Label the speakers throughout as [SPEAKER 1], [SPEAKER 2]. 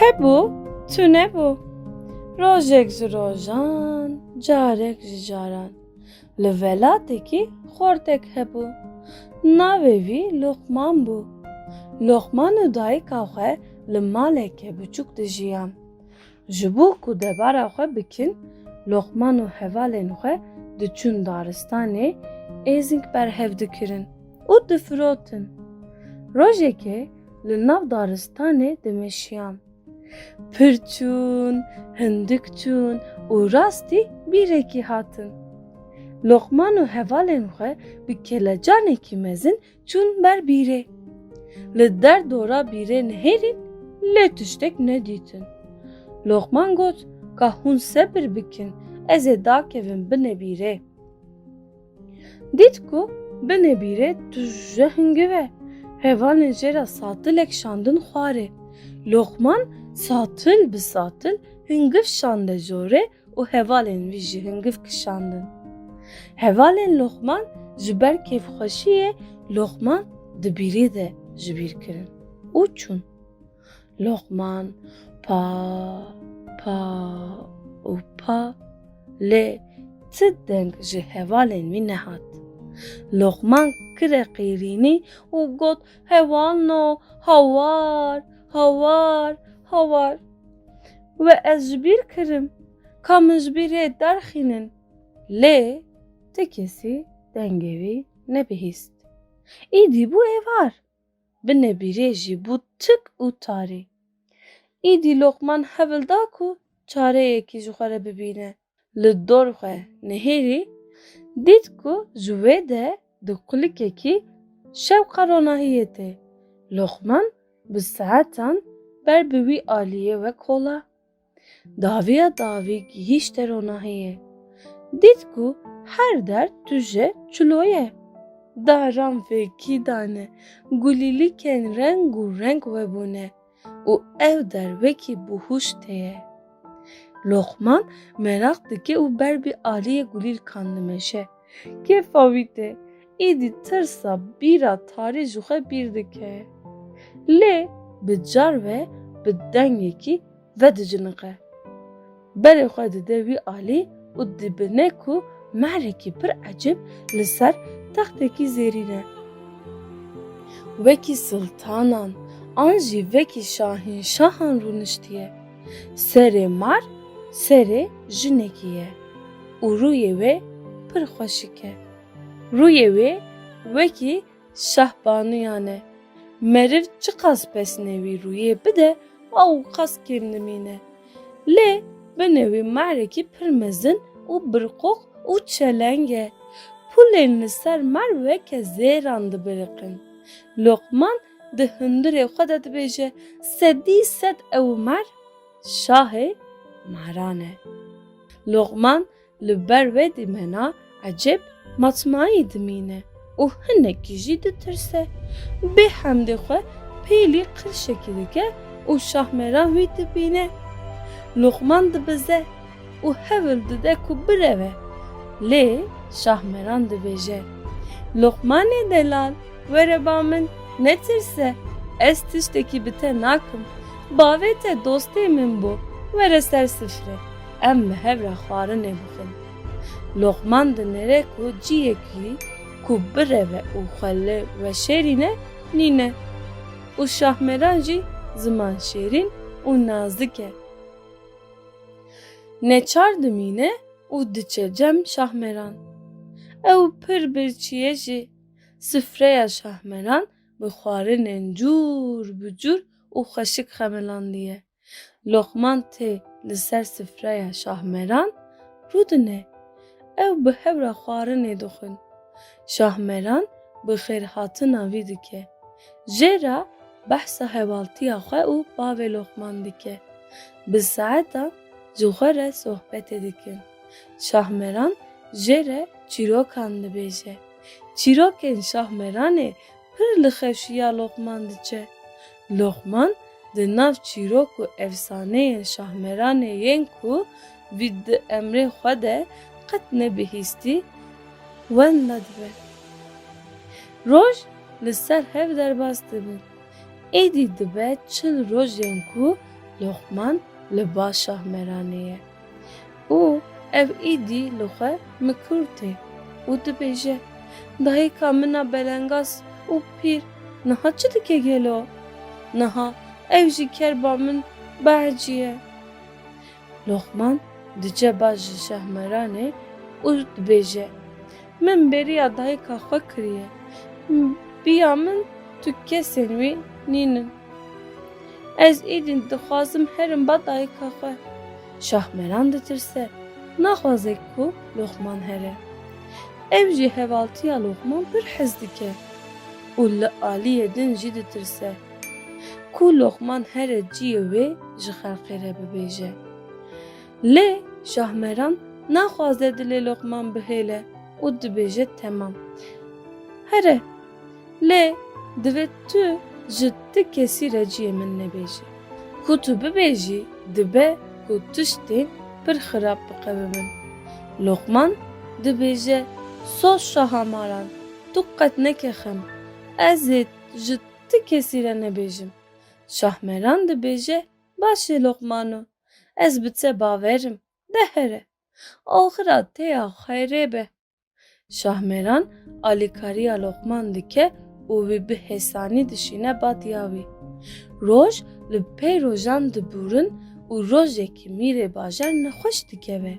[SPEAKER 1] Hebû, tu nebû. Rojek ji rojan, carek ji caran. Li velatekî xortek hebû. Navê wî Luqman bû. Luqman û dayîka xwe li maleke biçûk dijiyan. Ji bo ku debara xwe bikin, Luqman û hevalên xwe diçûn daristanê êzing berhev dikirin û difirotin. Rojekê li nav daristanê dimeşiyan. Pir çûn, hindik çûn û rastî bîrekî hatin. Luqman û hevalên xwe bi kelecanekî mezin çûn ber bîrê. Li derdora bîrê nihêrin, lê tiştek nedîtin. Luqman got ka hûn sebir bikin, ez ê dakevim bine bîrê. Dît ku bine bîrê tuje hingive. Hevalên jê re satilek şandin xwarê. Luqman satil bi satil hingiv şande jorê û hevalên wî jî hingiv kişandin. Hevalên Luqman ji ber kêfxweşiyê Luqman di bîrê de ji bîr kirin û çûn. Luqman pa pa û pa, lê ti deng ji hevalên wî nehat. Luqman kire qîrînî û got hevano hawar hawar hawar. Ve ez ji bîr kirim, ka min ji bîrê derxînin. Lê ti kesî dengê wî nebihîst. Îdî bû êvar, bine bîrê jî bû tik û tarî. Îdî Luqman hevil da ku çareyekî ji xwe re bibîne. Li dor xwe nihêrî, dît ku ji wê de di qulikekî şewqa ronahiyê tê. Luqman bi saetan ber bi wî alîye wek hola. Daviya davî gihîşte ronahiyê. Dît ku her der tuje çûloye. Daran fêkî dane, gulîlîkên reng û reng webûne û ev der wekî bihûş teye. Luqman merak dike û ber bi aliyê gulîlkan dimeşe. Kêfa wî tê, îdî tirsa bîra tarî ji xwe bîr dike. Lê bi car ve bi dengekî vediciniqe. Berê xwe dide wî alî û dibine ku mehrekî pir ecêb li ser textekî zêrîne. Wekî siltanan, an jî wekî şahînşahan rûniştiye. Serê mar, serê jinekî ye û rûyê wê pir xweşik e. Rûyê wê wekî şehbanuyan e. Meriv çi qas pesnê wî rûyê bide, ew qas kêm dimîne. Lê binê wî mehrekî pir mezin û birqoq û çeleng e. Pûlên li ser mer weke zêran dibiriqin. Luqman di hundirê xwe de dibêje, sedî sed ew mer şahê meran e. Luqman li ber wê dîmena ecêb matmayî dimîne û hinekî jî ditirse. Bê hemdê xwe pêlî qirşekî dike û şahmeran wî dibîne. Luqman dibize û hevil dide ku bireve. Lê şahmeran dibêje, Luqmanê delal, were ba min netirse, ez tiştekî bi te nakim. Bavê te dostê min bû, were ser sifre, em bi hev re xwarinê bixin. Luqman dinêre ku ciyekî ku bireve û xwelê veşêrîne nîne û şahmeran jî ziman şêrîn û nazik e. Neçar dimîne û diçe cem şahmeran. Ew pir birçîye jî, sifreya şahmeran bi xwarinên cûr bi cûr û xweşik xemilandiye. Luqman tê li ser sifreya şahmeran rûdine. Ew bi hev re xwarinê dixwin. Şahmeran bi xêrhatina wî dike. Jê re behsa hevaltiya xwe û bavê Luqman dike. Bi saetan ji xwe re sohbetê dikin. Şahmeran jê re çîrokan dibêje. Çîrokên şahmeranê pir li xewşiya Luqman diçe. Luqman di nav çîrok û efsaneyên şahmeranê yên ku wî di emrê xwe de qet nebihîstî wenda dibe. Roj li ser hev derbas dibin. Êdî dibe çil rojên ku Lokman li ba Şahmeranê. û ev îdî li xwe mikûrtê û dibêje dayîka min a belengaz û pîr niha çi dike gelo? Niha ev jî kerba min behecî ye. Lokman diçe baş ji Şahmeranê û dibêje min bêriya dayîka xwe kiriye. Biya min tu kesên wî nînin. Ez îdîn dixwazim herim ba dayîka xwe. Şahmeran ditirse naxwaze ku Lokman here. Ev jî hevaltiya Lokman pir hez dike û li aliyê din jî ditirse ku Lokman here ciyê wê ji xelkê re bibêje. Lê Şahmeran naxwaze dilê Lokman bihêle û dibêje temam. Here, lê divê tu ji ti kesî re ciyê min nebêjî. Ku tu bibêjî dibe ku tiştên pir xirab biqewe min. Lokman dibêje sos şahamaran tu qet nekexem. Ez ê ji ti kesî re nebêjim. Şahmeran dibêje başê Lokmano. Ez bi te baverim. De here. Axira teya xeyrê be. Şahmeran alîkariya Lokman dike û wî bi hêsanî dişîne badiya wî. Roj li pey rojan dibûrin û rojekî mîrê bajar nexweş dikeve.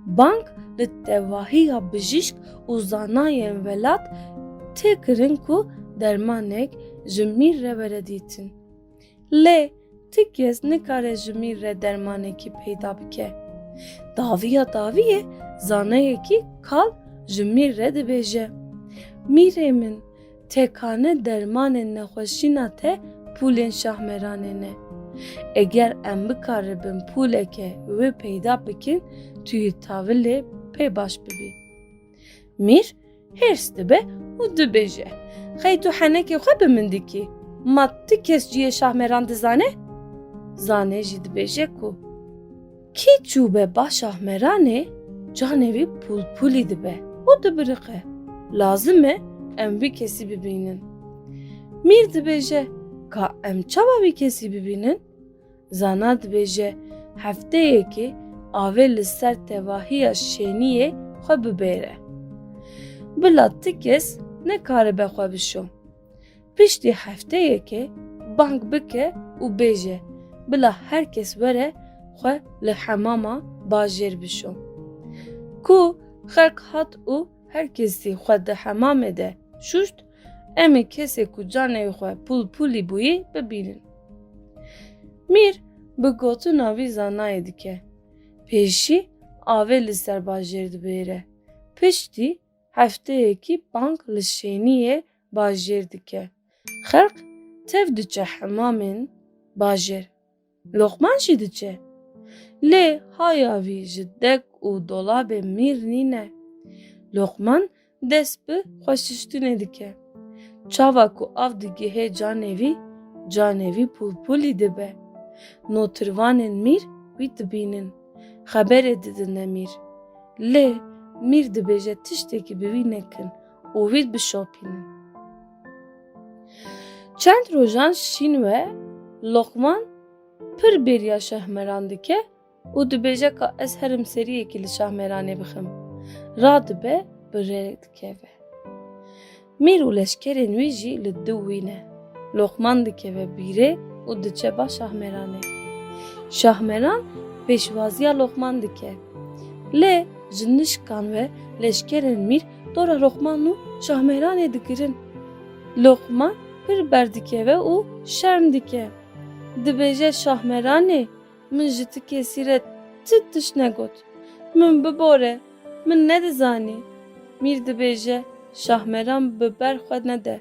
[SPEAKER 1] Bank li tevahiya bijîşk û zanayên welat tê kirin ku dermanek ji mîr re were dîtin. Lê ti kes nikare ji mîr re dermanekî peyda bike. Daviya daviyê zanayekî kal ji mîr re dibêje. Mîrê min tekane dermanên nexweşîna te pûlên Şahmeranê ne. Eger em bikaribin pûleke wê peyda bikin tu yê tavîlê pê baş bibî. Mîr hêrs dibe û dibêje xey tu henekê xwe bi min dikî. Ma ti kes ciyê Şahmeran dizane? Zanê jî dibêje ku kî çûbe ba Şahmeranê canê wî pûlpûlî dibe û dibiriqe. Lazim e em vî kesî bibînin. Mîr dibêje ka em çawa vî kesî bibînin? Zana dibêje hefteyekê avê li ser tevahiya şeniyê xwe bibêre. Bila ti kes nekaribe xwe bişo. Piştî hefteyekê bank bike û bêje bila herkes were xwe li hemama bajêr bişo. Ku xelk hat û herkesî xwe di hemamê de şuşt, em ê kesê ku canê xwe pûlpûlî bûyî bibînin. Mîr bi gotina wî zanayê dike. Pêşî avê li ser bajêr dibêre. Piştî hefteyekî bank li şeniyê bajêr dike. Xelk tev diçe hemamên bajêr. Lokman jî diçe. Lê haya wî ji dek û dolabê mîr nîne. Lokman dest bi xweşiştinê dike. Çawa ku av digihê canê wî pûlpûlî dibe. Notirvanên mîr wî dibînin. Xeberê didine mîr. Lê mîr dibêje tiştekî bi wî nekin û wî bişopînin. Çend rojan şîn ve Lokman pir bêriya Şahmeran dike û dibêje ka ez herim seriyekî li Şahmeranê bixim. Radibe bi rê dikeve. Mîr û leşkerên wî jî li dû wî ne. Lokman dikeve bîrê û diçe ba Şahmeranê. Şahmeran pêşwaziya Lokman dike. Lê ji nişkan ve leşkerên mîr dora Lokman û Şahmeranê dikirin. Lokman pir berdikeve û şerm dike. Dibêje Şahmeranê min ji ti kesî re ti tiş negot. Min bibore, min nedizanî. Mîr dibêje Şahmeran bi ber xwe nede.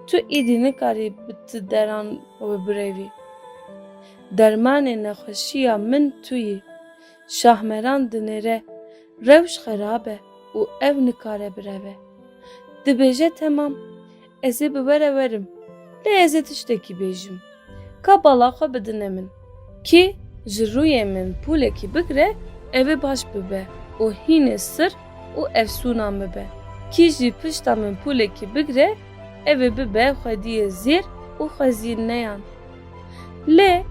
[SPEAKER 1] Tu îdî nikarî bi ti deran wê birevî. Dermanê nexweşiya min tu yî. Şahmeran dinêre rewş xerab e û ev nikare bireve. Dibêje temam, ez ê bi we re werim. Lê ez ê tiştekî bêjim. Ka bala xwe bidine min. Kî ji rûyê min pûlekî bigre evê baş bibe û hînê sir û efsûnan bibe. Kî jî pişta min pûlekî bigre evê bibe xwediyê zêr û xwezîr neyan. Lê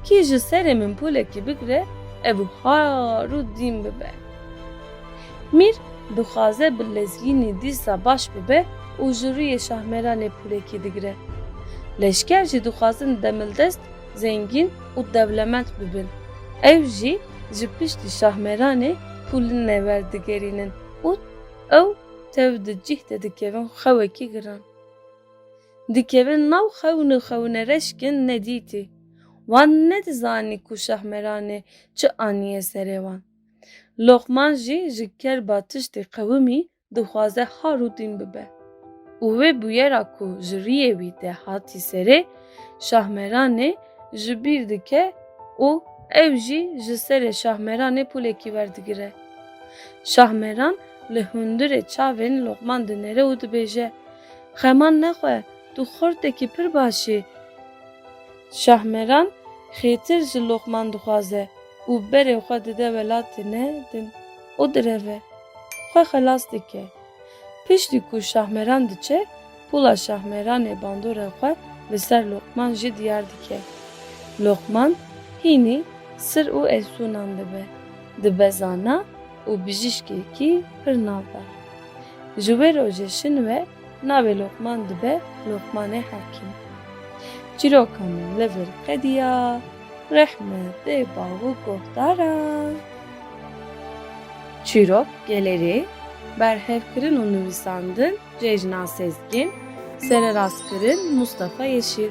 [SPEAKER 1] ki ji serê min pûlekî bigire ev haru dîn bibe. Mîr dixwaze bi lezgînî dîsa baş bibe û ji rûyê Şahmeranê pûlekî digire. Leşker jî dixwazin demildest, zengîn û dewlemend bibin. Ew jî ji piştî Şahmeranê pûlên nêwerdigerînin û ew tev di cih de dikevin xewekî giran. Dikevin nav xewne reşkin nedîtî. Wan nedizanî ku Şahmeranê çi anîye serê wan. Loqman jî ji kerba tiştê qewimî dixwaze har û dîn bibe. Û wê bûyera ku ji riyê wî de hatî serê, Şahmeranê ji bîr dike û ew jî ji serê Şahmeranê pûlekî werdigire. Şahmeran li hundirê çavên Loqman dinêre û dibêje: Xeman nexwe, tu xortekî pir baş î. Şahmeran xêtir ji Loqman dixwaze û berê xwe dide welatê ne din û direve. Xwe xelas dike. Piştî ku Şahmeran diçe, pûla Şahmeranê bandora xwe li ser Loqman jî diyar dike. Loqman hînî sir û efsûnan dibe. Dibe zana û bijîşkekî pir navdar. Ji wê rojê şin ve navê Loqman dibe Loqmanê Hekim. Çîroka min li vir qediya, rehmet dê bav û guhdaran. Çîrok gelerî berhevkirin û nivîsandin Cejna Sezgin, sererast kirin Mustafa Yeşil.